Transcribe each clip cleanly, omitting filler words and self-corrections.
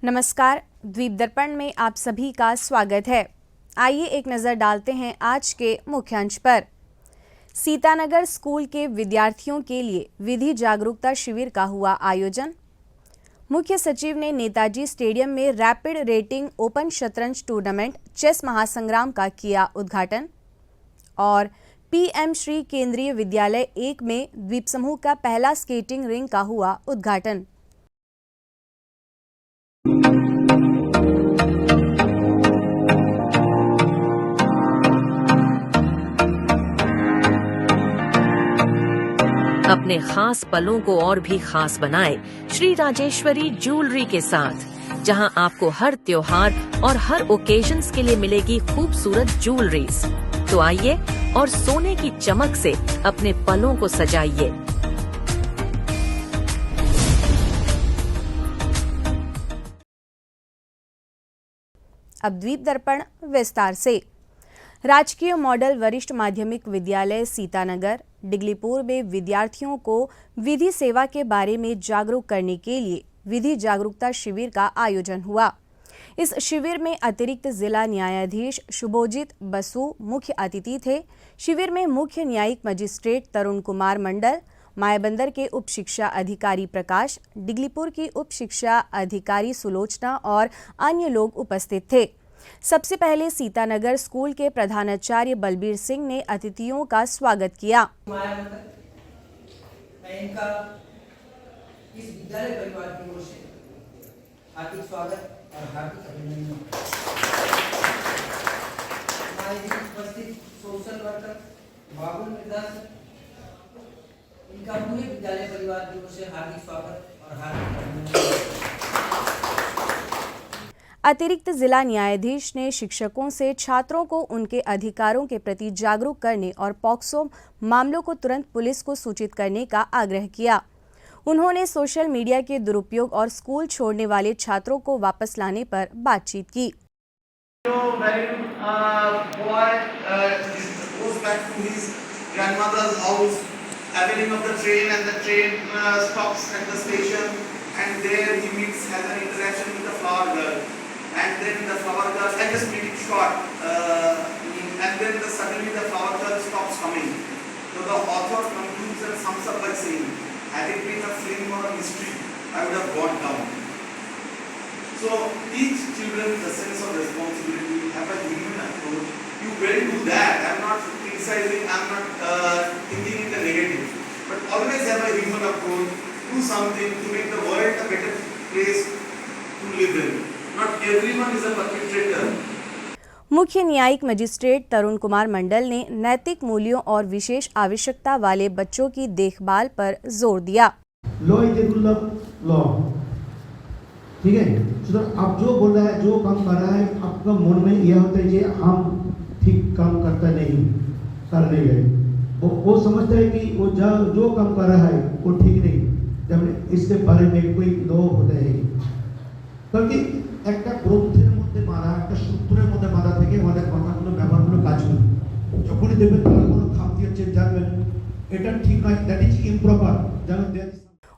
नमस्कार, द्वीप दर्पण में आप सभी का स्वागत है। आइए एक नज़र डालते हैं आज के मुख्यांश पर। सीतानगर स्कूल के विद्यार्थियों के लिए विधि जागरूकता शिविर का हुआ आयोजन। मुख्य सचिव ने नेताजी स्टेडियम में रैपिड रेटिंग ओपन शतरंज टूर्नामेंट चेस महासंग्राम का किया उद्घाटन। और पीएम श्री केंद्रीय विद्यालय 1 में द्वीप समूह का पहला स्केटिंग रिंग का हुआ उद्घाटन। अपने खास पलों को और भी खास बनाए श्री राजेश्वरी ज्वेलरी के साथ, जहां आपको हर त्योहार और हर ओकेजन्स के लिए मिलेगी खूबसूरत ज्वेलरीज। तो आइए और सोने की चमक से अपने पलों को सजाइए। अब द्वीप दर्पण विस्तार से। राजकीय मॉडल वरिष्ठ माध्यमिक विद्यालय सीतानगर डिगलीपुर में विद्यार्थियों को विधि सेवा के बारे में जागरूक करने के लिए विधि जागरूकता शिविर का आयोजन हुआ। इस शिविर में अतिरिक्त जिला न्यायाधीश शुभोजीत बसु मुख्य अतिथि थे। शिविर में मुख्य न्यायिक मजिस्ट्रेट तरुण कुमार मंडल, मायाबंदर के उप शिक्षा अधिकारी प्रकाश, डिगलीपुर की उप शिक्षा अधिकारी सुलोचना और अन्य लोग उपस्थित थे। सबसे पहले सीतानगर स्कूल के प्रधानाचार्य बलबीर सिंह ने अतिथियों का स्वागत किया। मैं इनका इस विद्यालय परिवार की ओर से हार्दिक स्वागत और हार्दिक अभिनंदन। हमारे उपस्थित सोशल वर्कर बाबुल मिर्जा, इनका पूरे विद्यालय परिवार की ओर से हार्दिक स्वागत और हार्दिक अभिनंदन। अतिरिक्त जिला न्यायाधीश ने शिक्षकों से छात्रों को उनके अधिकारों के प्रति जागरूक करने और पॉक्सो मामलों को तुरंत पुलिस को सूचित करने का आग्रह किया। उन्होंने सोशल मीडिया के दुरुपयोग और स्कूल छोड़ने वाले छात्रों को वापस लाने पर बातचीत की। And then the flower girl, I just made it short, and then suddenly the flower girl stops coming. So the author concludes and sums up by saying, had it been a film or a mystery, I would have gone down. So each children the sense of responsibility, have a human approach. You will do that. I'm not criticizing, I'm not thinking in the negative, but always have a human approach. Do something to make the world a better place to live in. Not everyone is a perpetrator. मुख्य न्यायिक magistrate तरुण कुमार मंडल ने नैतिक मूल्यों और विशेष आवश्यकता वाले बच्चों की देखभाल पर जोर दिया। Law is the rule of law, ठीक है। तो आप जो बोल रहा है, जो काम कर रहा है, आपका मन में यह होता है कि हम ठीक काम करता नहीं, कर नहीं रहे। वो समझता है कि वो जो काम कर रहा है वो ठीक नहीं, जब इसके बारे में कोई लॉ होता है। क्योंकि একটা গ্রন্থের মধ্যে মারা, একটা সূত্রের মধ্যে মারা থেকে আমাদের কথাগুলো ব্যবহারগুলো কাজ করে। যখনই দেখবেন তারা কোনো খামতি হচ্ছে, জানবেন এটা ঠিক নয়, দ্যাট ইজ ইমপ্রপার। জানেন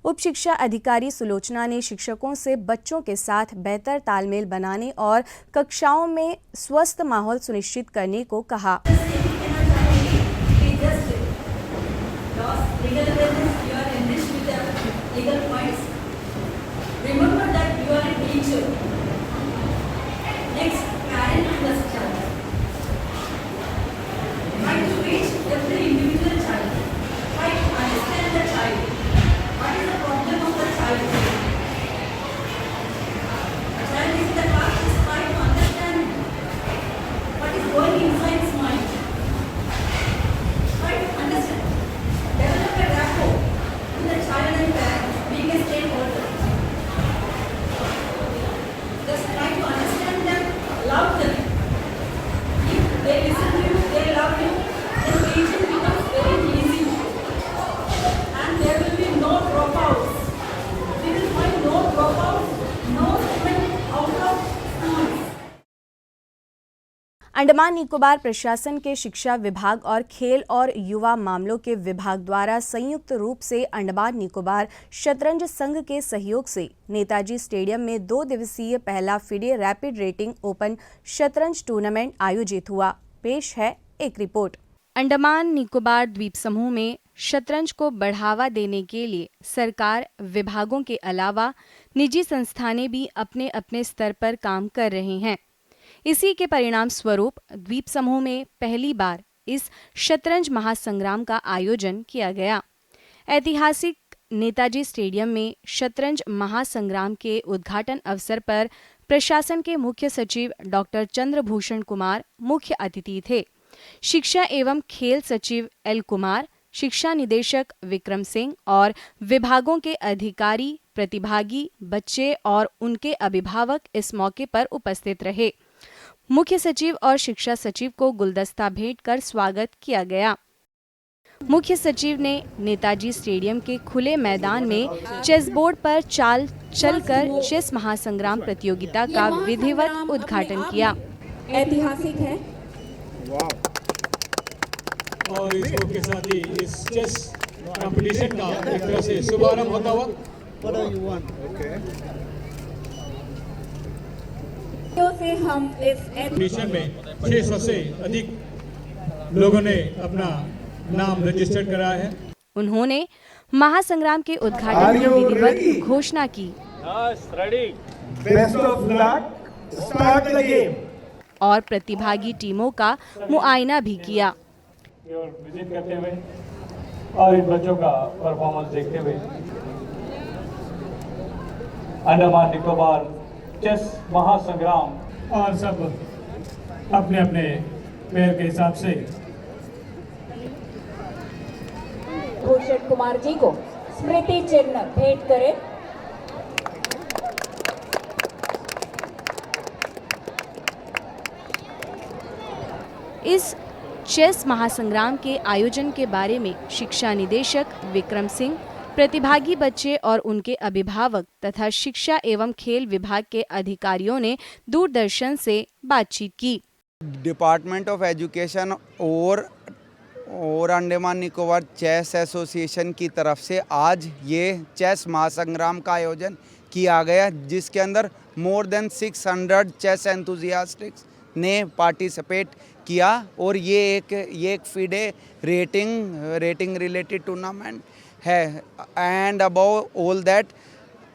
उप शिक्षा अधिकारी सुलोचना ने शिक्षकों से बच्चों के साथ बेहतर तालमेल बनाने और कक्षाओं में स्वस्थ माहौल सुनिश्चित करने को कहा। Try to reach every individual child. Try to understand Andaman Nicobar प्रशासन के शिक्षा विभाग और खेल और युवा मामलों के विभाग द्वारा संयुक्त रूप से अंडमान निकोबार शतरंज संघ के सहयोग से नेताजी स्टेडियम में 2 दिवसीय पहला फिडे रैपिड रेटिंग ओपन शतरंज टूर्नामेंट आयोजित हुआ। पेश है एक रिपोर्ट। अंडमान निकोबार द्वीप समूह में शतरंज को बढ़ावा देने के लिए सरकार, विभागों के अलावा निजी संस्थानें भी अपने अपने स्तर पर काम कर रहे हैं। इसी के परिणाम स्वरूप द्वीप समूह में पहली बार इस शतरंज महासंग्राम का आयोजन किया गया। ऐतिहासिक नेताजी स्टेडियम में शतरंज महासंग्राम के उद्घाटन अवसर पर प्रशासन के मुख्य सचिव डॉक्टर चंद्रभूषण कुमार मुख्य अतिथि थे। शिक्षा एवं खेल सचिव एल कुमार, शिक्षा निदेशक विक्रम सिंह और विभागों के अधिकारी, प्रतिभागी, बच्चे और उनके अभिभावक इस मौके पर उपस्थित रहे। मुख्य सचिव और शिक्षा सचिव को गुलदस्ता भेंट कर स्वागत किया गया। मुख्य सचिव ने नेताजी स्टेडियम के खुले मैदान में चेस बोर्ड पर चाल चलकर चेस महासंग्राम प्रतियोगिता का विधिवत उद्घाटन किया। ऐतिहासिक है और इसको के साथ ही इस चेस कंपटीशन का एक तरह से शुभारंभ होता हुआ से हम इस कंपटीशन में 600 से अधिक लोगों ने अपना नाम रजिस्टर कराया है। उन्होंने महासंग्राम के उद्घाटन की विधिवत घोषणा की। Best of luck. Start the game. और प्रतिभागी टीमों का मुआयना भी किया। और विजिट करते हुए और इन बच्चों का परफॉर्मेंस देखते हुए अंडमान निकोबार चेस महासंग्राम और सब अपने अपने पैर के हिसाब से भूषण कुमार जी को स्मृति चिन्ह भेंट करें। इस चेस महासंग्राम के आयोजन के बारे में शिक्षा निदेशक विक्रम सिंह, प्रतिभागी बच्चे और उनके अभिभावक तथा शिक्षा एवं खेल विभाग के अधिकारियों ने दूरदर्शन से बातचीत की। डिपार्टमेंट ऑफ एजुकेशन और अंडमान निकोबार चेस एसोसिएशन की तरफ से आज ये चेस महासंग्राम का आयोजन किया गया, जिसके अंदर मोर देन 600 चेस एंथुजियास्टिक्स ने पार्टिसिपेट किया और ये एक फिडे रेटिंग रिलेटेड टूर्नामेंट है। एंड अबव ऑल दैट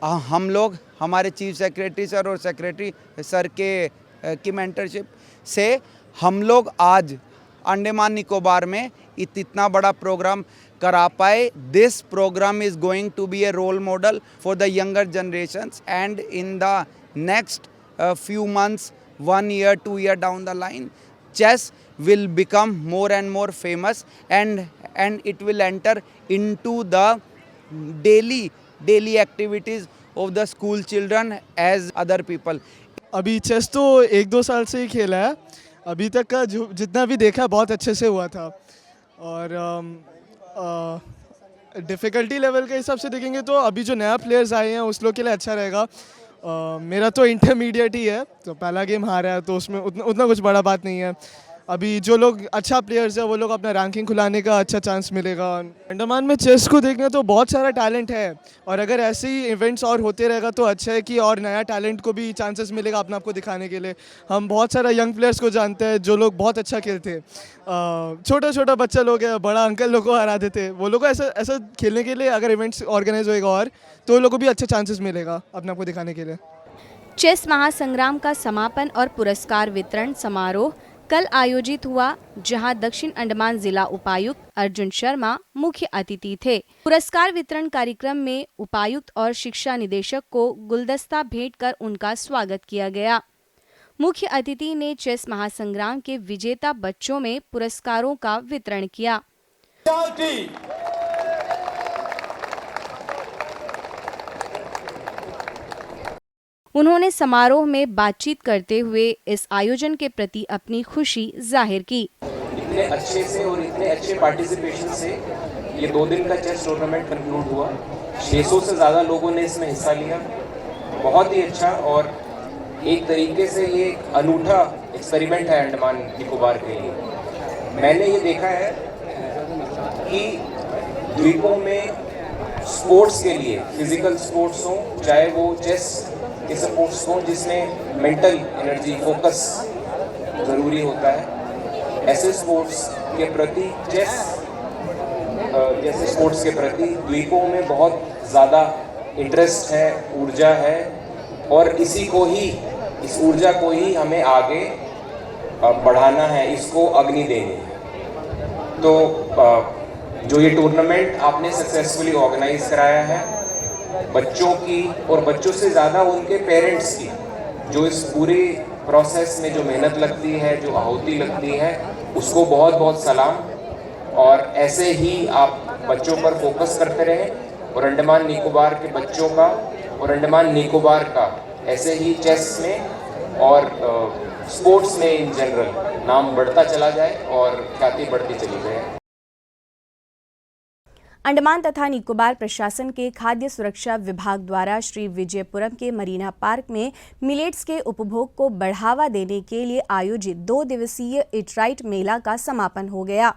हम लोग हमारे चीफ सेक्रेटरी सर और सेक्रेटरी सर की मेंटरशिप से हम लोग आज अंडमान निकोबार में इतना बड़ा प्रोग्राम करा पाए। This program is going to be a role model for the younger generations and in the next few months, 1 year, 2 year down the line, chess will become more and more famous and it will enter into the daily activities of the school children as other people. अभी chess तो 1-2 साल से ही खेला है। अभी तक का जितना भी देखा बहुत अच्छे से हुआ था और डिफ़िकल्टी लेवल के हिसाब से देखेंगे तो अभी जो नया प्लेयर्स आए हैं उस लोग के लिए अच्छा रहेगा। मेरा तो इंटरमीडिएट ही है, तो पहला गेम हारा है तो उसमें उतना कुछ बड़ा बात नहीं है। अभी जो लोग अच्छा प्लेयर्स है वो लोग अपना रैंकिंग खुलाने का अच्छा चांस मिलेगा। अंडमान में चेस को देखने तो बहुत सारा टैलेंट है और अगर ऐसे ही इवेंट्स और होते रहेगा तो अच्छा है कि और नया टैलेंट को भी चांसेस मिलेगा अपने आप को दिखाने के लिए। हम बहुत सारा यंग प्लेयर्स को जानते हैं जो लोग बहुत अच्छा खेलते हैं। छोटा बच्चा लोग है, बड़ा अंकल लोग को हरा देते, वो लोग को ऐसा खेलने के लिए अगर इवेंट्स ऑर्गेनाइज होएगा और तो लोगों को भी अच्छे चांसेस मिलेगा अपने आप को दिखाने के लिए। चेस महासंग्राम का समापन और पुरस्कार वितरण समारोह कल आयोजित हुआ, जहां दक्षिण अंडमान जिला उपायुक्त अर्जुन शर्मा मुख्य अतिथि थे। पुरस्कार वितरण कार्यक्रम में उपायुक्त और शिक्षा निदेशक को गुलदस्ता भेंट कर उनका स्वागत किया गया। मुख्य अतिथि ने चेस महासंग्राम के विजेता बच्चों में पुरस्कारों का वितरण किया। उन्होंने समारोह में बातचीत करते हुए इस आयोजन के प्रति अपनी खुशी जाहिर की। इतने अच्छे से और इतने अच्छे पार्टिसिपेशन से ये 2 दिन का चेस टूर्नामेंट कंक्लूड हुआ। 600 से ज़्यादा लोगों ने इसमें हिस्सा लिया। बहुत ही अच्छा और एक तरीके से ये एक अनूठा एक्सपेरिमेंट है अंडमान निकोबार के लिए। मैंने ये देखा है कि द्वीपों में स्पोर्ट्स के लिए, फिजिकल स्पोर्ट्स हो, चाहे वो चेस के स्पोर्ट्स हो जिसमें मेंटल एनर्जी, फोकस ज़रूरी होता है, ऐसे स्पोर्ट्स के प्रति, चेस जैसे स्पोर्ट्स के प्रति द्वीपों में बहुत ज़्यादा इंटरेस्ट है, ऊर्जा है, और इस ऊर्जा को ही हमें आगे बढ़ाना है, इसको अग्नि देनी है। तो जो ये टूर्नामेंट आपने सक्सेसफुली ऑर्गेनाइज कराया है, बच्चों की और बच्चों से ज़्यादा उनके पेरेंट्स की, जो इस पूरे प्रोसेस में जो मेहनत लगती है, जो आहुति लगती है, उसको बहुत बहुत सलाम। और ऐसे ही आप बच्चों पर फोकस करते रहें और अंडमान निकोबार के बच्चों का और अंडमान निकोबार का ऐसे ही चेस में और स्पोर्ट्स में इन जनरल नाम बढ़ता चला जाए और ख्याति बढ़ती चली जाए। अंडमान तथा निकोबार प्रशासन के खाद्य सुरक्षा विभाग द्वारा श्री विजयपुरम के मरीना पार्क में मिलेट्स के उपभोग को बढ़ावा देने के लिए आयोजित 2 दिवसीय ईट राइट मेला का समापन हो गया।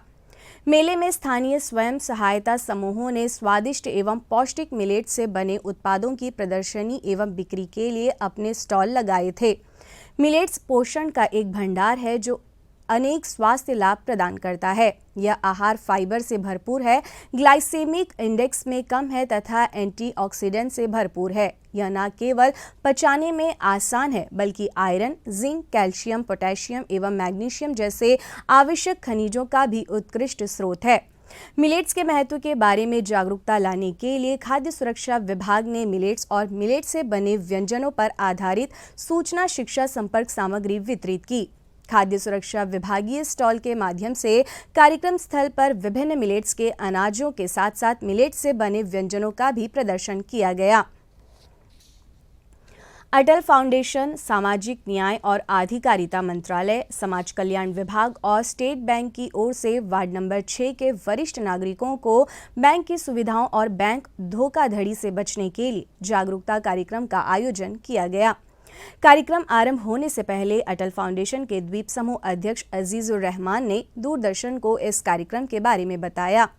मेले में स्थानीय स्वयं सहायता समूहों ने स्वादिष्ट एवं पौष्टिक मिलेट से बने उत्पादों की प्रदर्शनी एवं बिक्री के लिए अपने स्टॉल लगाए थे। मिलेट्स पोषण का एक भंडार है जो अनेक स्वास्थ्य लाभ प्रदान करता है। यह आहार फाइबर से भरपूर है, ग्लाइसेमिक इंडेक्स में कम है तथा एंटीऑक्सीडेंट से भरपूर है। यह न केवल पचाने में आसान है बल्कि आयरन, जिंक, कैल्शियम, पोटेशियम एवं मैग्नीशियम जैसे आवश्यक खनिजों का भी उत्कृष्ट स्रोत है। मिलेट्स के महत्व के बारे में जागरूकता लाने के लिए खाद्य सुरक्षा विभाग ने मिलेट्स और मिलेट से बने व्यंजनों पर आधारित सूचना शिक्षा संपर्क सामग्री वितरित की। खाद्य सुरक्षा विभागीय स्टॉल के माध्यम से कार्यक्रम स्थल पर विभिन्न मिलेट्स के अनाजों के साथ साथ मिलेट्स से बने व्यंजनों का भी प्रदर्शन किया गया। अटल फाउंडेशन, सामाजिक न्याय और अधिकारिता मंत्रालय, समाज कल्याण विभाग और स्टेट बैंक की ओर से वार्ड नंबर 6 के वरिष्ठ नागरिकों को बैंक की सुविधाओं और बैंक धोखाधड़ी से बचने के लिए जागरूकता कार्यक्रम का आयोजन किया गया। कार्यक्रम आरंभ होने से पहले अटल फाउंडेशन के द्वीप समूह अध्यक्ष अजीजुर रहमान ने दूरदर्शन को इस कार्यक्रम के बारे में बताया।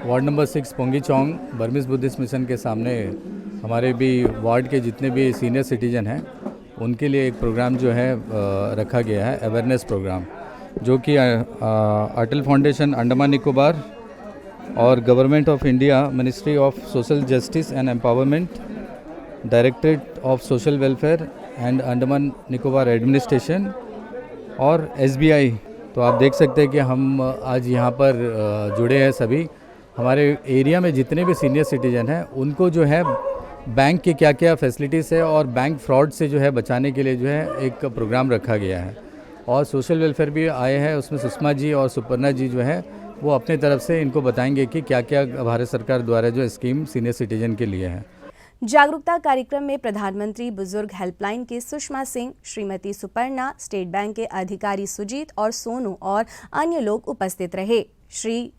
Ward number 6 pungi चौंग Burmese Buddhist mission के सामने हमारे भी वार्ड के जितने भी सीनियर सिटीजन हैं उनके लिए एक प्रोग्राम जो है रखा गया है, अवेयरनेस प्रोग्राम, जो कि अटल फाउंडेशन अंडमान निकोबार और government of India, ministry of social justice and empowerment, directorate of social welfare and Andaman Nicobar administration और SBI। तो आप देख सकते हैं कि हम आज यहाँ पर जुड़े हैं। सभी हमारे एरिया में जितने भी सीनियर सिटीजन हैं उनको जो है बैंक की क्या क्या फैसिलिटीज़ है और बैंक फ्रॉड से जो है बचाने के लिए जो है एक प्रोग्राम रखा गया है। और सोशल वेलफेयर भी आए हैं, उसमें सुषमा जी और सुपर्णा जी जो है वो अपनी तरफ से इनको बताएंगे कि क्या क्या भारत सरकार द्वारा जो स्कीम सीनियर सिटीजन के लिए है। जागरूकता कार्यक्रम में प्रधानमंत्री बुजुर्ग हेल्पलाइन के सुषमा सिंह, श्रीमती सुपर्णा, स्टेट बैंक के अधिकारी सुजीत और सोनू और अन्य लोग उपस्थित रहे। श्री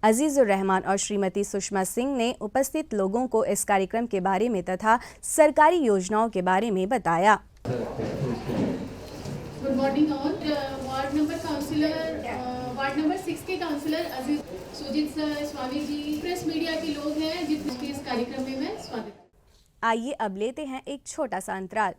अजीजुर रहमान और श्रीमती सुषमा सिंह ने उपस्थित लोगों को इस कार्यक्रम के बारे में तथा सरकारी योजनाओं के बारे में बताया। Good morning all. Ward number 6 के काउंसलर अजीज सुजीत स्वामी जी, प्रेस मीडिया के लोग हैं जिनके इस कार्यक्रम में मैं स्वागत। आइए अब लेते हैं एक छोटा सा अंतराल।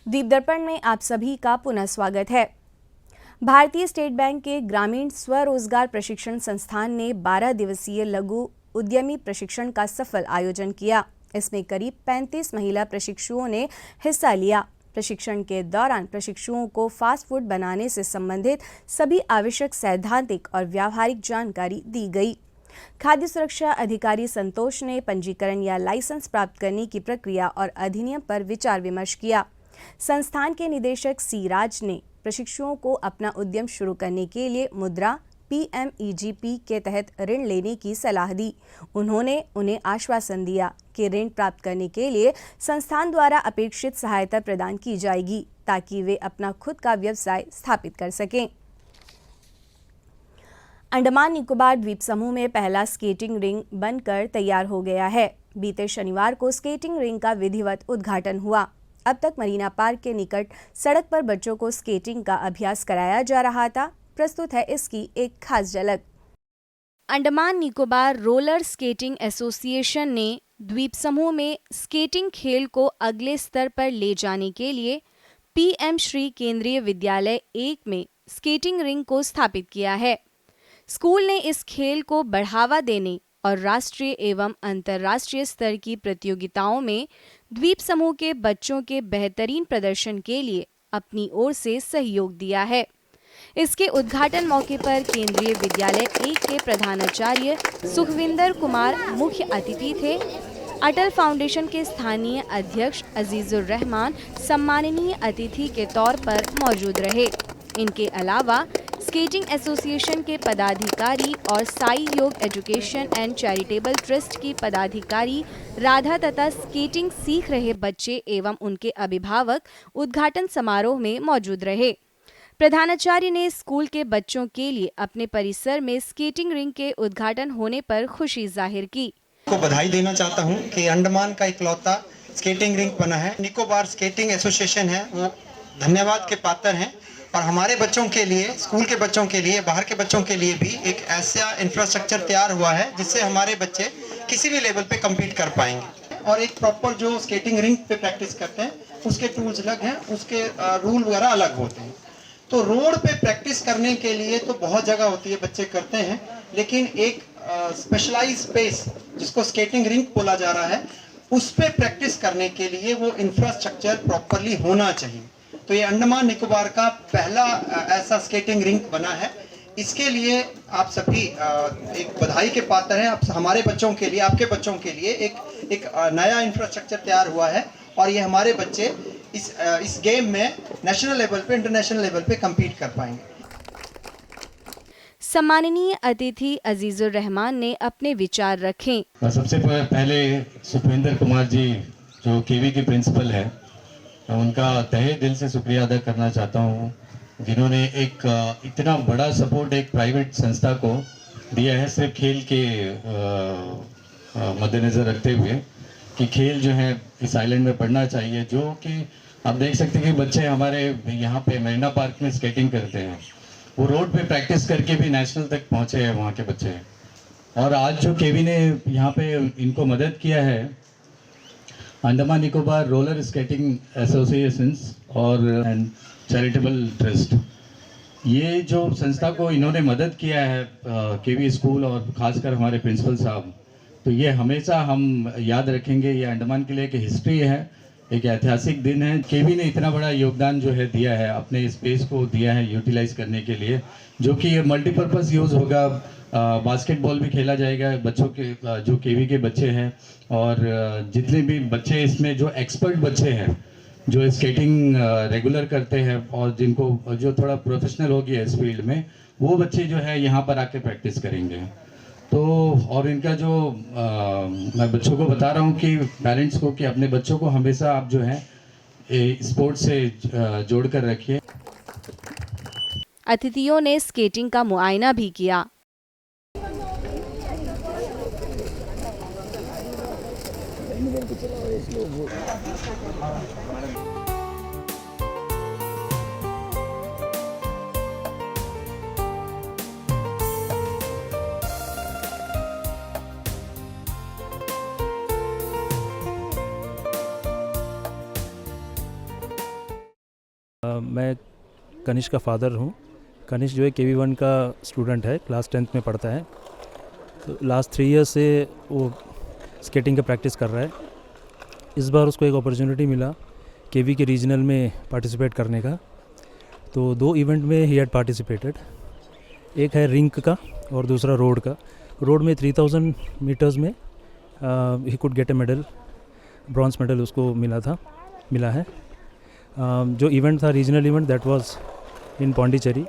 दीप दर्पण में आप सभी का पुनः स्वागत है। भारतीय स्टेट बैंक के ग्रामीण स्वरोजगार प्रशिक्षण संस्थान ने 12 दिवसीय लघु उद्यमी प्रशिक्षण का सफल आयोजन किया। इसमें करीब 35 महिला प्रशिक्षुओं ने हिस्सा लिया। प्रशिक्षण के दौरान प्रशिक्षुओं को फास्ट फूड बनाने से संबंधित सभी आवश्यक सैद्धांतिक और व्यावहारिक जानकारी दी गई। खाद्य सुरक्षा अधिकारी संतोष ने पंजीकरण या लाइसेंस प्राप्त करने की प्रक्रिया और अधिनियम पर विचार विमर्श किया। संस्थान के निदेशक सी राज ने प्रशिक्षुओं को अपना उद्यम शुरू करने के लिए मुद्रा, PMEGP के तहत ऋण लेने की सलाह दी। उन्होंने उन्हें आश्वासन दिया कि ऋण प्राप्त करने के लिए संस्थान द्वारा अपेक्षित सहायता प्रदान की जाएगी ताकि वे अपना खुद का व्यवसाय स्थापित कर सकें। अंडमान निकोबार द्वीप समूह में पहला स्केटिंग रिंग बनकर तैयार हो गया है। बीते शनिवार को स्केटिंग रिंग का विधिवत उद्घाटन हुआ। अब तक मरीना पार्क के निकट सड़क पर बच्चों को स्केटिंग का अभ्यास कराया जा रहा था। प्रस्तुत है इसकी एक खास झलक। Andaman Nicobar roller skating association ने द्वीप समूह में स्केटिंग खेल को अगले स्तर पर ले जाने के लिए PM श्री केंद्रीय विद्यालय 1 में स्केटिंग रिंग को स्थापित किया है। स्कूल ने इस खेल को बढ़ावा देने और राष्ट्रीय एवं अंतर्राष्ट्रीय स्तर की प्रतियोगिताओं में द्वीप समूह के बच्चों के बेहतरीन प्रदर्शन के लिए अपनी ओर से सहयोग दिया है। इसके उद्घाटन मौके पर केंद्रीय विद्यालय 1 के प्रधानाचार्य सुखविंदर कुमार मुख्य अतिथि थे। अटल फाउंडेशन के स्थानीय अध्यक्ष अजीजुर रहमान सम्माननीय अतिथि के तौर पर मौजूद रहे। इनके अलावा स्केटिंग एसोसिएशन के पदाधिकारी और साई योग एजुकेशन एंड चैरिटेबल ट्रस्ट की पदाधिकारी राधा तथा स्केटिंग सीख रहे बच्चे एवं उनके अभिभावक उद्घाटन समारोह में मौजूद रहे। प्रधानाचार्य ने स्कूल के बच्चों के लिए अपने परिसर में स्केटिंग रिंग के उद्घाटन होने पर खुशी जाहिर की। को बधाई देना चाहता हूं कि अंडमान का इकलौता स्केटिंग रिंग बना है। निकोबार स्केटिंग एसोसिएशन है वो धन्यवाद के पात्र हैं और हमारे बच्चों के लिए, स्कूल के बच्चों के लिए, बाहर के बच्चों के लिए भी एक ऐसा इंफ्रास्ट्रक्चर तैयार हुआ है जिससे हमारे बच्चे किसी भी लेवल पे कम्पीट कर पाएंगे। और एक प्रॉपर जो स्केटिंग रिंग पे प्रैक्टिस करते हैं उसके टूल्स अलग हैं, उसके रूल वगैरह अलग होते हैं। तो रोड पे प्रैक्टिस करने के लिए तो बहुत जगह होती है, बच्चे करते हैं, लेकिन एक स्पेशलाइज स्पेस जिसको स्केटिंग रिंग बोला जा रहा है उस पे प्रैक्टिस करने के लिए वो इंफ्रास्ट्रक्चर प्रॉपरली होना चाहिए। तो ये अंडमान निकोबार का पहला ऐसा स्केटिंग रिंग बना है। इसके लिए आप सभी एक बधाई के पात्र हैं। आप हमारे बच्चों के लिए, आपके बच्चों के लिए एक नया इंफ्रास्ट्रक्चर तैयार हुआ है और ये हमारे बच्चे इस गेम में नेशनल लेवल पे, इंटरनेशनल लेवल पे कम्पीट कर पाएंगे। सम्माननीय अतिथि अजीजुर रहमान ने अपने विचार रखे। सबसे पहले सुखविंदर कुमार जी जो केवी के प्रिंसिपल है, उनका तहे दिल से शुक्रिया अदा करना चाहता हूँ, जिन्होंने एक इतना बड़ा सपोर्ट एक प्राइवेट संस्था को दिया है, सिर्फ खेल के मद्देनज़र रखते हुए कि खेल जो है इस आइलैंड में पढ़ना चाहिए। जो कि आप देख सकते हैं कि बच्चे हमारे यहाँ पे मरीना पार्क में स्केटिंग करते हैं, वो रोड पे प्रैक्टिस करके भी नेशनल तक पहुँचे हैं वहाँ के बच्चे। और आज जो केवी ने यहाँ पे इनको मदद किया है, Andaman Nicobar roller skating associations और चैरिटेबल ट्रस्ट, ये जो संस्था को इन्होंने मदद किया है केवी स्कूल और ख़ासकर हमारे प्रिंसिपल साहब, तो ये हमेशा हम याद रखेंगे। ये अंडमान के लिए एक हिस्ट्री है, एक ऐतिहासिक दिन है। केवी ने इतना बड़ा योगदान जो है दिया है, अपने स्पेस को दिया है यूटिलाइज करने के लिए, जो कि ये मल्टीपर्पज़ यूज़ होगा। बास्केटबॉल भी खेला जाएगा बच्चों के, जो केवी के बच्चे हैं, और जितने भी बच्चे इसमें जो एक्सपर्ट बच्चे हैं जो स्केटिंग रेगुलर करते हैं और जिनको जो थोड़ा प्रोफेशनल हो गया इस फील्ड में, वो बच्चे जो है यहाँ पर आके प्रैक्टिस करेंगे। तो और इनका जो मैं बच्चों को बता रहा हूँ कि पेरेंट्स को, कि अपने बच्चों को हमेशा आप जो है स्पोर्ट्स से जोड़ कर रखिए। अतिथियों ने स्केटिंग का मुआयना भी किया। मैं कनिष्क का फादर हूँ। कनिष्क जो है KV1 का स्टूडेंट है, क्लास 10th में पढ़ता है। तो लास्ट 3 ईयर्स से वो स्केटिंग का प्रैक्टिस कर रहा है। इस बार उसको एक अपॉर्चुनिटी मिला केवी के रीजनल में पार्टिसिपेट करने का, तो 2 इवेंट में ही हैड पार्टिसिपेटेड। एक है रिंक का और दूसरा रोड का। रोड में 3000 मीटर्स में he could get A medal, bronze medal उसको मिला है। जो इवेंट था regional event, that was in Pondicherry,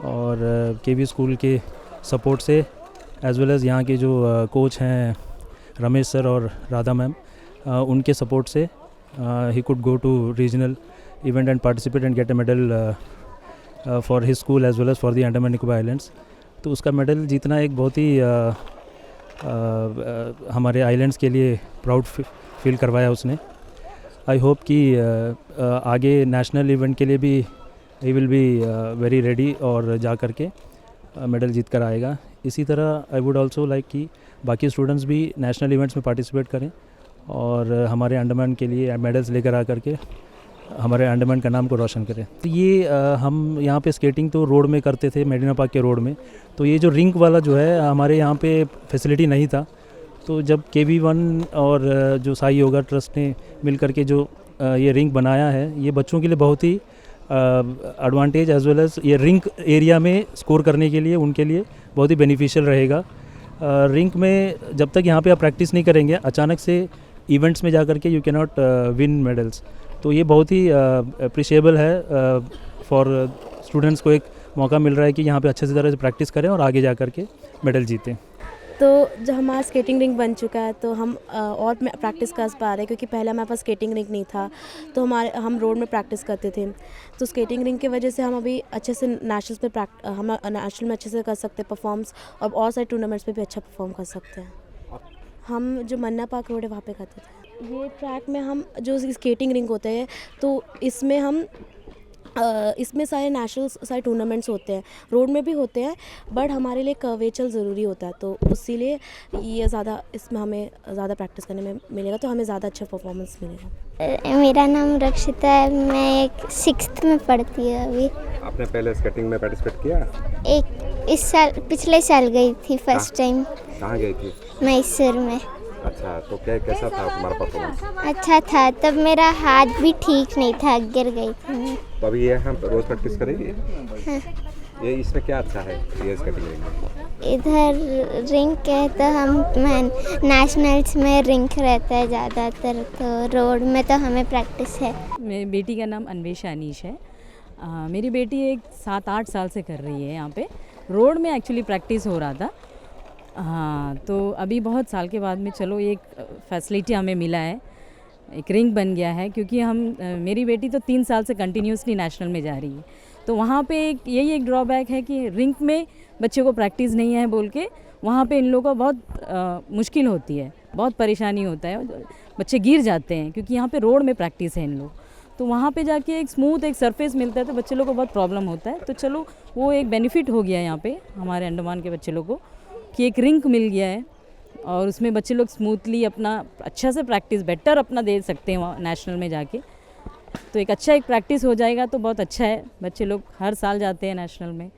और केवी स्कूल के सपोर्ट से एज वेल एज़ यहाँ के जो कोच हैं रमेश सर और राधा मैम, उनके सपोर्ट से ही could go to regional event and participate and get a medal for his school as well as for the Andaman Nicobar islands. तो उसका मेडल जीतना एक बहुत ही हमारे आइलैंड्स के लिए प्राउड फील करवाया उसने। आई होप कि आगे नेशनल इवेंट के लिए भी he will be very ready और जा कर के मेडल जीत कर आएगा। इसी तरह आई वुड ऑल्सो लाइक कि बाकी स्टूडेंट्स भी नेशनल इवेंट्स में पार्टिसिपेट करें और हमारे अंडमान के लिए मेडल्स लेकर आ करके हमारे अंडमान का नाम को रोशन करें। तो ये हम यहाँ पे स्केटिंग तो रोड में करते थे, मेडिना पार्क के रोड में। तो ये जो रिंक वाला जो है हमारे यहाँ पे फैसिलिटी नहीं था। तो जब KV1 और जो साई योगा ट्रस्ट ने मिल करके जो ये रिंक बनाया है, ये बच्चों के लिए बहुत ही एडवांटेज एज वेल एज़ ये रिंक एरिया में स्कोर करने के लिए उनके लिए बहुत ही बेनिफिशियल रहेगा। रिंक में जब तक यहाँ पे आप प्रैक्टिस नहीं करेंगे, अचानक से इवेंट्स में जा कर के you can not win medals. तो ये बहुत ही अप्रिशिएबल है फॉर स्टूडेंट्स को एक मौका मिल रहा है कि यहाँ पे अच्छे से तरह से प्रैक्टिस करें और आगे जा कर के मेडल जीतें। तो जब हमारा स्केटिंग रिंक बन चुका है तो हम और प्रैक्टिस कर पा रहे हैं, क्योंकि पहले हमारे पास स्केटिंग रिंक नहीं था। तो हम रोड में प्रैक्टिस करते थे। तो स्केटिंग रिंक की वजह से हम अभी अच्छे से नेशनल्स पे हम नेशनल में अच्छे से कर सकते हैं परफॉर्म्स, और सारे टूर्नामेंट्स पे भी अच्छा परफॉर्म कर सकते हैं। हम जो मन्ना पार्क रोड है वहाँ पे करते थे। ये ट्रैक में हम जो स्केटिंग रिंक होते हैं तो इसमें सारे नेशनल सारे टूर्नामेंट्स होते हैं, रोड में भी होते हैं, बट हमारे लिए कर्वेचर ज़रूरी होता है। तो इसीलिए ये ज़्यादा इसमें हमें ज़्यादा प्रैक्टिस करने में मिलेगा, तो हमें ज़्यादा अच्छा परफॉर्मेंस मिलेगा। मेरा नाम रक्षिता है, मैं 6th में पढ़ती हूँ अभी। आपने पहले स्केटिंग में पार्टिसिपेट किया? पिछले साल गई थी फर्स्ट टाइम। कहाँ गई थी? मैसूर में। अच्छा, तो कैसा था तुम्हारा परफॉर्मेंस? अच्छा था, तब मेरा हाथ भी ठीक नहीं था, गिर गई थी मैं। तो अभी ये हम रोज प्रैक्टिस करेंगे? हाँ। ये इसमें क्या अच्छा है ये स्केटिंग रिंग में? इधर रिंक है तो हम नेशनल्स में रिंक रहता है ज़्यादातर, तो रोड में तो हमें प्रैक्टिस है। मेरी बेटी का नाम अन्वेषा अनीश है। मेरी बेटी एक 7-8 साल से कर रही है यहाँ पे। रोड में एक्चुअली प्रैक्टिस हो रहा था। हाँ, तो अभी बहुत साल के बाद में चलो एक फैसिलिटी हमें मिला है, एक रिंग बन गया है, क्योंकि मेरी बेटी तो 3 साल से कंटिन्यूसली नेशनल में जा रही है। तो वहाँ पे यही एक ड्रॉबैक है कि रिंक में बच्चे को प्रैक्टिस नहीं है बोल के वहाँ पे इन लोगों को बहुत मुश्किल होती है, बहुत परेशानी होता है, बच्चे गिर जाते हैं, क्योंकि यहाँ पे रोड में प्रैक्टिस है इन लोग। तो वहाँ पे जाके एक स्मूथ एक सरफेस मिलता है तो बच्चे लोग को बहुत प्रॉब्लम होता है। तो चलो वो एक बेनिफिट हो गया यहाँ पे हमारे अंडमान के बच्चे लोग को कि एक रिंक मिल गया है, और उसमें बच्चे लोग स्मूथली अपना अच्छा से प्रैक्टिस बेटर अपना दे सकते हैं वहाँ नेशनल में जाके। तो एक अच्छा एक प्रैक्टिस हो जाएगा तो बहुत अच्छा है। बच्चे लोग हर साल जाते हैं नेशनल में,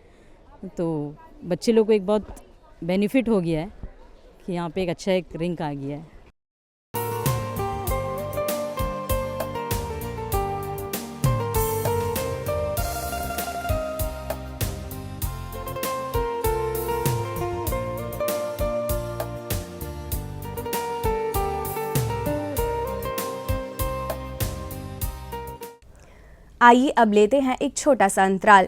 तो बच्चे लोग को एक बहुत बेनिफिट हो गया है कि यहाँ पे एक अच्छा एक रिंक आ गया है। आइए अब लेते हैं एक छोटा सा अंतराल।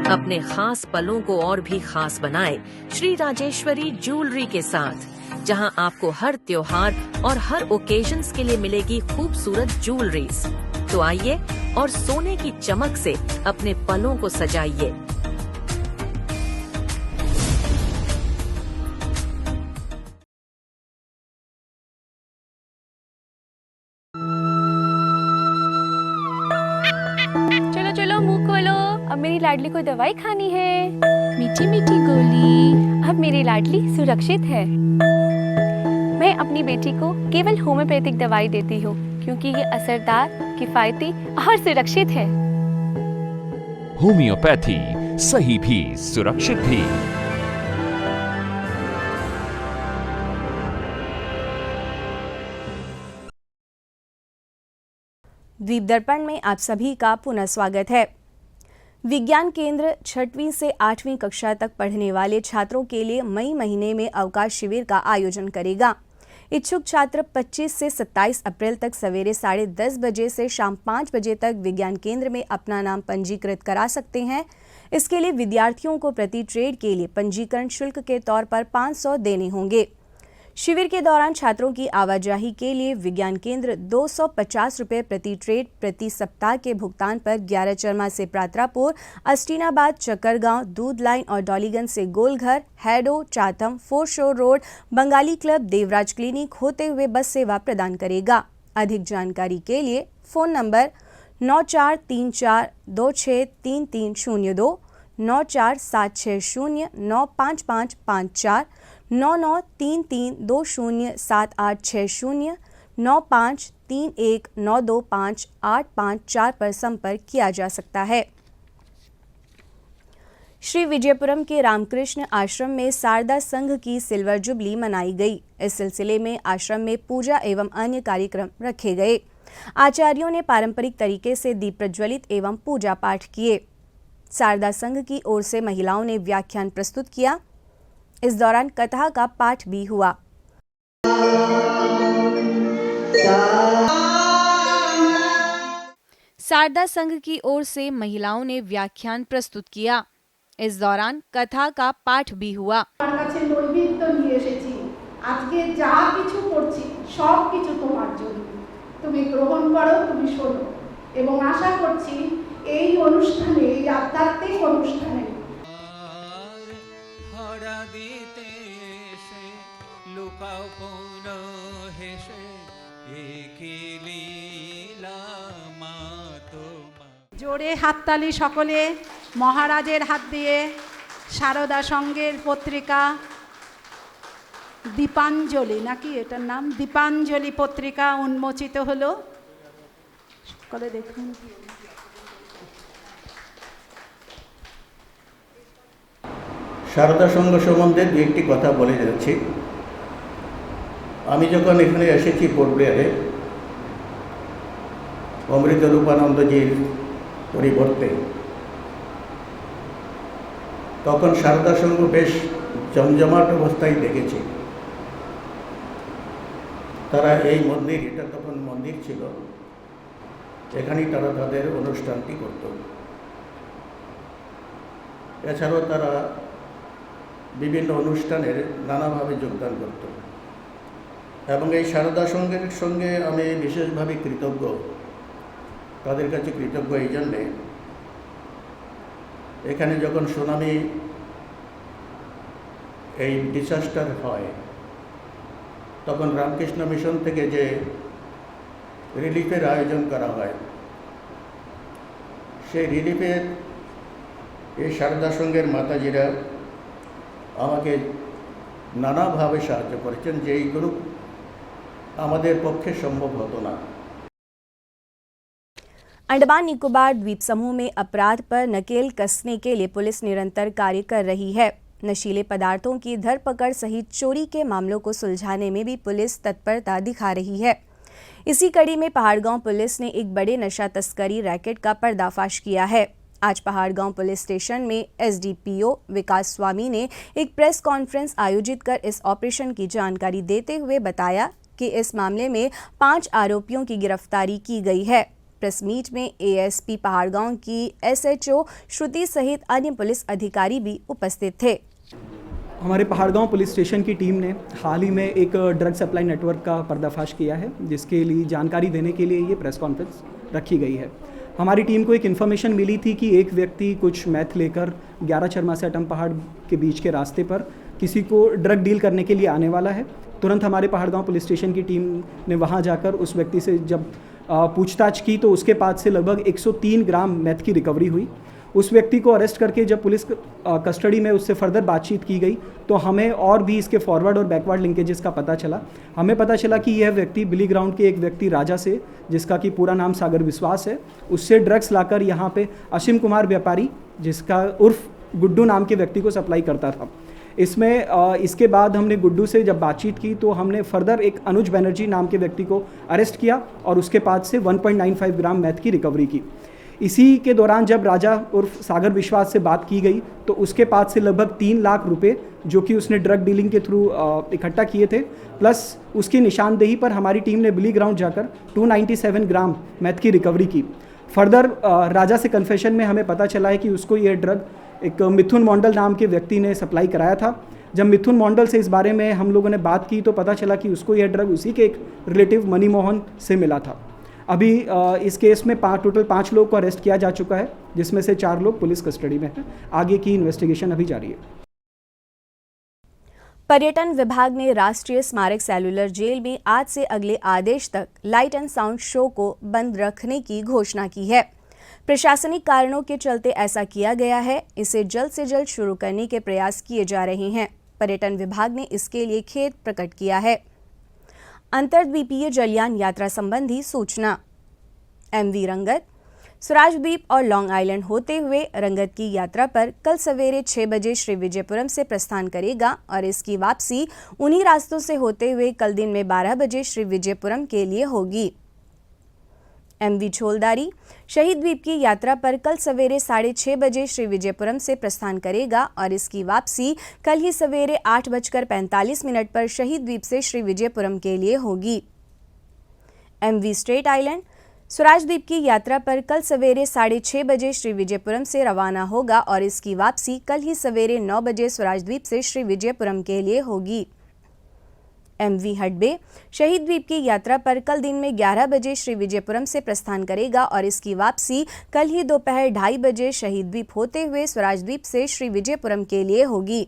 अपने खास पलों को और भी खास बनाए श्री राजेश्वरी ज्वेलरी के साथ, जहां आपको हर त्योहार और हर ओकेजन्स के लिए मिलेगी खूबसूरत ज्वेलरीज। तो आइए और सोने की चमक से अपने पलों को सजाइए। चलो चलो मुंह खोलो, अब मेरी लाडली को दवाई खानी है। मीठी मीठी गोली। अब मेरी लाडली सुरक्षित है। मैं अपनी बेटी को केवल होम्योपैथिक दवाई देती हूँ, क्योंकि ये असरदार, किफायती और सुरक्षित है। होम्योपैथी, सही भी सुरक्षित भी। द्वीप दर्पण में आप सभी का पुनः स्वागत है। विज्ञान केंद्र 6वीं से 8वीं कक्षा तक पढ़ने वाले छात्रों के लिए मई महीने में अवकाश शिविर का आयोजन करेगा। इच्छुक छात्र 25 से 27 अप्रैल तक सवेरे 10:30 बजे से शाम 5 बजे तक विज्ञान केंद्र में अपना नाम पंजीकृत करा सकते हैं। इसके लिए विद्यार्थियों को प्रति ट्रेड के लिए पंजीकरण शुल्क के तौर पर 500 देने होंगे। शिविर के दौरान छात्रों की आवाजाही के लिए विज्ञान केंद्र 250 रुपये प्रति ट्रेड प्रति सप्ताह के भुगतान पर 11 चरमा से प्रात्रापुर, अस्टीनाबाद, चक्करगांव, दूध लाइन और डॉलीगंज से गोलघर, हैडो, चाथम, फोर शोर road, Bengali club, Devraj clinic होते हुए बस सेवा प्रदान करेगा। अधिक जानकारी के लिए फ़ोन नंबर 9434263302, 9476095554, 9933207860, 9531925854 पर संपर्क किया जा सकता है। श्री विजयपुरम के रामकृष्ण आश्रम में शारदा संघ की सिल्वर जुबली मनाई गई। इस सिलसिले में आश्रम में पूजा एवं अन्य कार्यक्रम रखे गए। आचार्यों ने पारंपरिक तरीके से दीप प्रज्वलित एवं पूजा पाठ किए। शारदा संघ की ओर से महिलाओं ने व्याख्यान प्रस्तुत किया। इस दौरान कथा का पाठ भी हुआ। शारदा संघ की ओर से महिलाओं ने व्याख्यान प्रस्तुत किया। इस दौरान कथा का पाठ भी हुआ। তুমি গ্রহণ করো, তুমি শোনো এবং আশা করছি এই অনুষ্ঠানে, এই আধ্যাত্মিক অনুষ্ঠানে জোরে হাততালি সকলে মহারাজের হাত দিয়ে শারদা সংঘের পত্রিকা দীপাঞ্জলি, নাকি এটার নাম দীপাঞ্জলি পত্রিকা উন্মোচিত হলো। সকলে দেখুন। শারদা সংঘ সম্বন্ধে দু একটি কথা বলে যাচ্ছি। আমি যখন এখানে এসেছি পোর্ট ব্লেয়ারে অমৃত রূপানন্দজির পরিবর্তে, তখন শারদা সংঘ বেশ জমজমাট অবস্থায় দেখেছি। তারা এই মন্দির, এটা তখন মন্দির ছিল, এখানেই তারা তাদের অনুষ্ঠানটি করত। এছাড়াও তারা বিভিন্ন অনুষ্ঠানের নানাভাবে যোগদান করত এবং এই শারদা সংঘের সঙ্গে আমি বিশেষভাবে কৃতজ্ঞ। তাদের কাছে কৃতজ্ঞ এই জন্যে, এখানে যখন সুনামি এই ডিসাস্টার হয় তখন রামকৃষ্ণ মিশন থেকে যে রিলিফের আয়োজন করা হয়, সেই রিলিফের এই শারদা সংঘের মাতাজিরা আমাকে নানাভাবে সাহায্য করেছেন, যে এইগুলো আমাদের পক্ষে সম্ভব হতো না। अंडमान निकोबार द्वीप समूह में अपराध पर नकेल कसने के लिए पुलिस निरंतर कार्य कर रही है। नशीले पदार्थों की धरपकड़ सहित चोरी के मामलों को सुलझाने में भी पुलिस तत्परता दिखा रही है। इसी कड़ी में पहाड़गांव पुलिस ने एक बड़े नशा तस्करी रैकेट का पर्दाफाश किया है। आज पहाड़गांव पुलिस स्टेशन में एसडीपीओ विकास स्वामी ने एक प्रेस कॉन्फ्रेंस आयोजित कर इस ऑपरेशन की जानकारी देते हुए बताया कि इस मामले में 5 आरोपियों की गिरफ्तारी की गई है। प्रेस मीट में एएसपी पहाड़गांव की एसएचओ श्रुति सहित अन्य पुलिस अधिकारी भी उपस्थित थे। हमारे पहाड़गांव पुलिस स्टेशन की टीम ने हाल ही में एक ड्रग सप्लाई नेटवर्क का पर्दाफाश किया है, जिसके लिए जानकारी देने के लिए ये प्रेस कॉन्फ्रेंस रखी गई है। हमारी टीम को एक इन्फॉर्मेशन मिली थी कि एक व्यक्ति कुछ मैथ लेकर 11 चरमा से अटम पहाड़ के बीच के रास्ते पर किसी को ड्रग डील करने के लिए आने वाला है। तुरंत हमारे पहाड़गांव पुलिस स्टेशन की टीम ने वहां जाकर उस व्यक्ति से जब पूछताछ की तो उसके पास से लगभग 103 ग्राम मैथ की रिकवरी हुई। उस व्यक्ति को अरेस्ट करके जब पुलिस कस्टडी में उससे फर्दर बातचीत की गई तो हमें और भी इसके फॉरवर्ड और बैकवर्ड लिंकेजेस का पता चला। हमें पता चला कि यह व्यक्ति बिली ग्राउंड के एक व्यक्ति राजा से, जिसका कि पूरा नाम सागर विश्वास है, उससे ड्रग्स लाकर यहाँ पे असीम कुमार व्यापारी, जिसका उर्फ गुड्डू नाम के व्यक्ति को सप्लाई करता था। इसमें इसके बाद हमने गुड्डू से जब बातचीत की तो हमने फर्दर एक अनुज बनर्जी नाम के व्यक्ति को अरेस्ट किया और उसके पास से 1.95 ग्राम मैथ की रिकवरी की। इसी के दौरान जब राजा उर्फ सागर विश्वास से बात की गई तो उसके पास से लगभग 3 लाख रुपए जो कि उसने ड्रग डीलिंग के थ्रू इकट्ठा किए थे, प्लस उसकी निशानदेही पर हमारी टीम ने बिली ग्राउंड जाकर 297 ग्राम मैथ की रिकवरी की। फर्दर राजा से कन्फेशन में हमें पता चला है कि उसको यह ड्रग एक मिथुन मॉन्डल नाम के व्यक्ति ने सप्लाई कराया था। जब मिथुन मॉन्डल से इस बारे में हम लोगों ने बात की तो पता चला कि उसको यह ड्रग उसी के एक रिलेटिव मनी मोहन से मिला था। अभी इस केस में टोटल 5 लोग को अरेस्ट किया जा चुका है, जिसमें से 4 लोग पुलिस कस्टडी में हैं। आगे की इन्वेस्टिगेशन अभी जारी है। पर्यटन विभाग ने राष्ट्रीय स्मारक सेलुलर जेल में आज से अगले आदेश तक लाइट एंड साउंड शो को बंद रखने की घोषणा की है। प्रशासनिक कारणों के चलते ऐसा किया गया है। इसे जल्द से जल्द शुरू करने के प्रयास किए जा रहे हैं। पर्यटन विभाग ने इसके लिए खेद प्रकट किया है। अंतर्द्वीपीय जलयान यात्रा संबंधी सूचना। एमवी रंगत स्वराज द्वीप और लॉन्ग आइलैंड होते हुए रंगत की यात्रा पर कल सवेरे 6 बजे श्री विजयपुरम से प्रस्थान करेगा और इसकी वापसी उन्हीं रास्तों से होते हुए कल दिन में 12 बजे श्री विजयपुरम के लिए होगी। एमवी छोलदारी शहीद द्वीप की यात्रा पर कल सवेरे 6:30 बजे श्री विजयपुरम से प्रस्थान करेगा और इसकी वापसी कल ही सवेरे 8:45 पर शहीद द्वीप से श्री विजयपुरम के लिए होगी। एमवी स्ट्रेट आइलैंड स्वराज द्वीप की यात्रा पर कल सवेरे 6:30 बजे श्री विजयपुरम से रवाना होगा और इसकी वापसी कल ही सवेरे 9 बजे स्वराज द्वीप से श्री विजयपुरम के लिए होगी। एमवी हडबे शहीद द्वीप की यात्रा पर कल दिन में 11 बजे श्री विजयपुरम से प्रस्थान करेगा और इसकी वापसी कल ही दोपहर 2:30 बजे शहीद द्वीप होते हुए स्वराज द्वीप से श्री विजयपुरम के लिए होगी।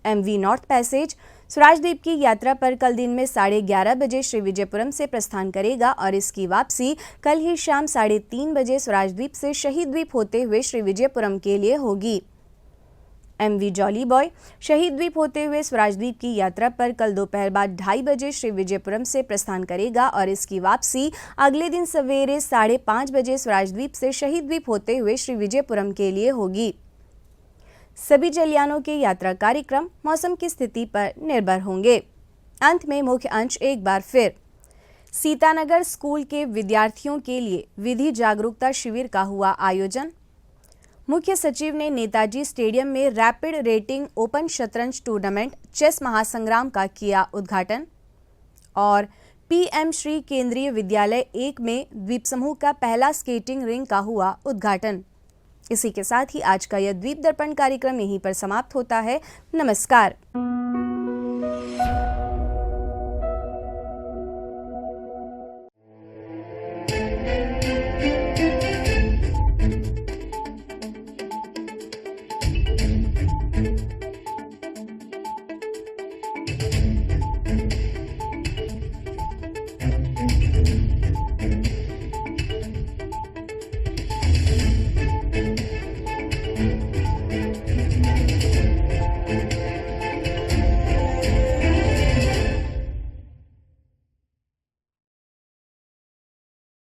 एमवी नॉर्थ पैसेज स्वराज द्वीप की यात्रा पर कल दिन में 11:30 बजे श्री विजयपुरम से प्रस्थान करेगा और इसकी वापसी कल ही शाम 3:30 बजे स्वराज द्वीप से शहीद द्वीप होते हुए श्री विजयपुरम के लिए होगी। एमवी जॉली बॉय शहीद द्वीप होते हुए स्वराज द्वीप की यात्रा पर कल दोपहर बाद 2:30 बजे श्री विजयपुरम से प्रस्थान करेगा और इसकी वापसी अगले दिन सवेरे 5:30 बजे स्वराज द्वीप से शहीद द्वीप होते हुए श्री विजयपुरम के लिए होगी। सभी जलयानों के यात्रा कार्यक्रम मौसम की स्थिति पर निर्भर होंगे। अंत में मुख्य अंश एक बार फिर। सीतानगर स्कूल के विद्यार्थियों के लिए विधि जागरूकता शिविर का हुआ आयोजन। मुख्य सचिव ने नेताजी स्टेडियम में रैपिड रेटिंग ओपन शतरंज टूर्नामेंट चेस महासंग्राम का किया उद्घाटन। और पीएम श्री केंद्रीय विद्यालय 1 में द्वीप समूह का पहला स्केटिंग रिंग का हुआ उद्घाटन। इसी के साथ ही आज का यह द्वीप दर्पण कार्यक्रम यहीं पर समाप्त होता है। नमस्कार।